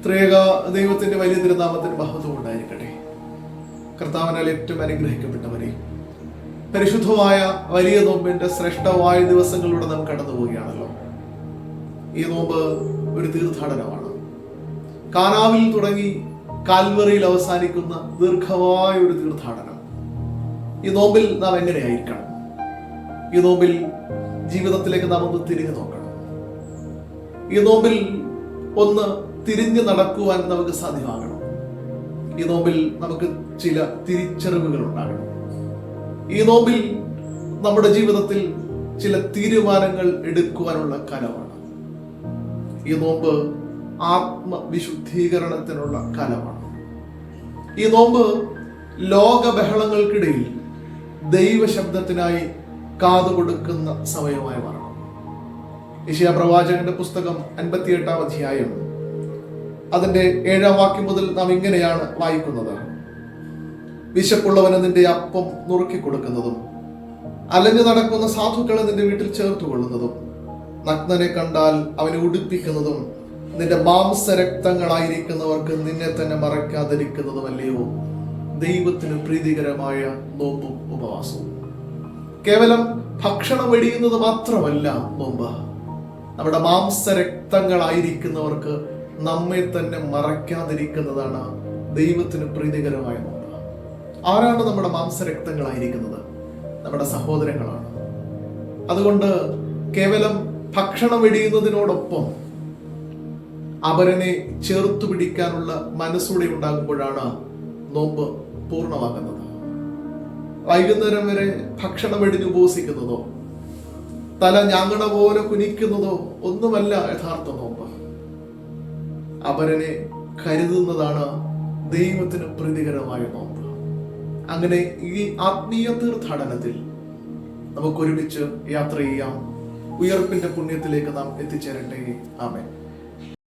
ത്രിയേക ദൈവത്തിന്റെ വലിയ തിരുനാമത്തിന് മഹത്വം ഉണ്ടായിരിക്കട്ടെ. കർത്താവിനാൽ ഏറ്റവും അനുഗ്രഹിക്കപ്പെട്ടവരെ, പരിശുദ്ധമായ വലിയ നോമ്പിന്റെ ശ്രേഷ്ഠമായ ദിവസങ്ങളിലൂടെ നാം കടന്നു പോവുകയാണല്ലോ. ഈ നോമ്പ് ഒരു തീർത്ഥാടനമാണ്. കാനാവിൽ തുടങ്ങി കാൽവറിയിൽ അവസാനിക്കുന്ന ദീർഘമായ ഒരു തീർത്ഥാടനം. ഈ നോമ്പിൽ നാം എങ്ങനെയായിരിക്കണം? ഈ നോമ്പിൽ ജീവിതത്തിലേക്ക് നാം ഒന്ന് തിരിഞ്ഞു നോക്കണം. ഈ നോമ്പിൽ ഒന്ന് തിരിഞ്ഞു നടക്കുവാൻ നമുക്ക് സാധ്യമാകണം. ഈ നോമ്പിൽ നമുക്ക് ചില തിരിച്ചറിവുകൾ ഉണ്ടാകണം. ഈ നോമ്പിൽ നമ്മുടെ ജീവിതത്തിൽ ചില തീരുമാനങ്ങൾ എടുക്കുവാനുള്ള കാലമാണ്. ഈ നോമ്പ് ആത്മവിശുദ്ധീകരണത്തിനുള്ള കാലമാണ്. ഈ നോമ്പ് ലോക ബഹളങ്ങൾക്കിടയിൽ ദൈവശബ്ദത്തിനായി കാതുകൊടുക്കുന്ന സമയമായി മാറണം. യെശയ്യാ പ്രവാചകന്റെ പുസ്തകം 58-ാം അധ്യായം അതിന്റെ 7-ാം വാക്യം മുതൽ നാം ഇങ്ങനെയാണ് വായിക്കുന്നത്: വിശപ്പുള്ളവന് നിന്റെ അപ്പം നുറുക്കി കൊടുക്കുന്നതും അലഞ്ഞു നടക്കുന്ന സാധുക്കളെ നിന്റെ വീട്ടിൽ ചേർത്തുകൊള്ളുന്നതും നഗ്നനെ കണ്ടാൽ അവനെ ഉടുപ്പിക്കുന്നതും നിന്റെ മാംസരക്തങ്ങളായിരിക്കുന്നവർക്ക് നിന്നെ തന്നെ മറയ്ക്കാതിരിക്കുന്നതുമല്ലയോ ദൈവത്തിന് പ്രീതികരമായ നോമ്പും ഉപവാസവും. കേവലം ഭക്ഷണം വെടിയുന്നത് മാത്രമല്ല നോമ്പ്. നമ്മുടെ മാംസരക്തങ്ങളായിരിക്കുന്നവർക്ക് നമ്മെ തന്നെ മറയ്ക്കാതിരിക്കുന്നതാണ് ദൈവത്തിന് പ്രീതികരമായ നോമ്പ്. ആരാണ് നമ്മുടെ മാംസരക്തങ്ങളായിരിക്കുന്നത്? നമ്മുടെ സഹോദരങ്ങളാണ്. അതുകൊണ്ട് കേവലം ഭക്ഷണം വെടിയുന്നതിനോടൊപ്പം അവരനെ ചേർത്തു പിടിക്കാനുള്ള മനസ്സൂടെ ഉണ്ടാകുമ്പോഴാണ് നോമ്പ് പൂർണ്ണമാകുന്നത്. വൈകുന്നേരം വരെ ഭക്ഷണം വെടിഞ്ഞ് ഉപവസിക്കുന്നതോ തല ഞാങ്ങണ പോലെ കുനിക്കുന്നതോ ഒന്നുമല്ല യഥാർത്ഥ നോമ്പ്. അവരനെ കരുതുന്നതാണ് ദൈവത്തിന് പ്രീതികരമായ നോമ്പ്. അങ്ങനെ ഈ ആത്മീയ തീർത്ഥാടനത്തിൽ നമുക്കൊരുമിച്ച് യാത്ര ചെയ്യാം. ഉയർപ്പിന്റെ പുണ്യത്തിലേക്ക് നാം എത്തിച്ചേരട്ടെ. ആമേൻ.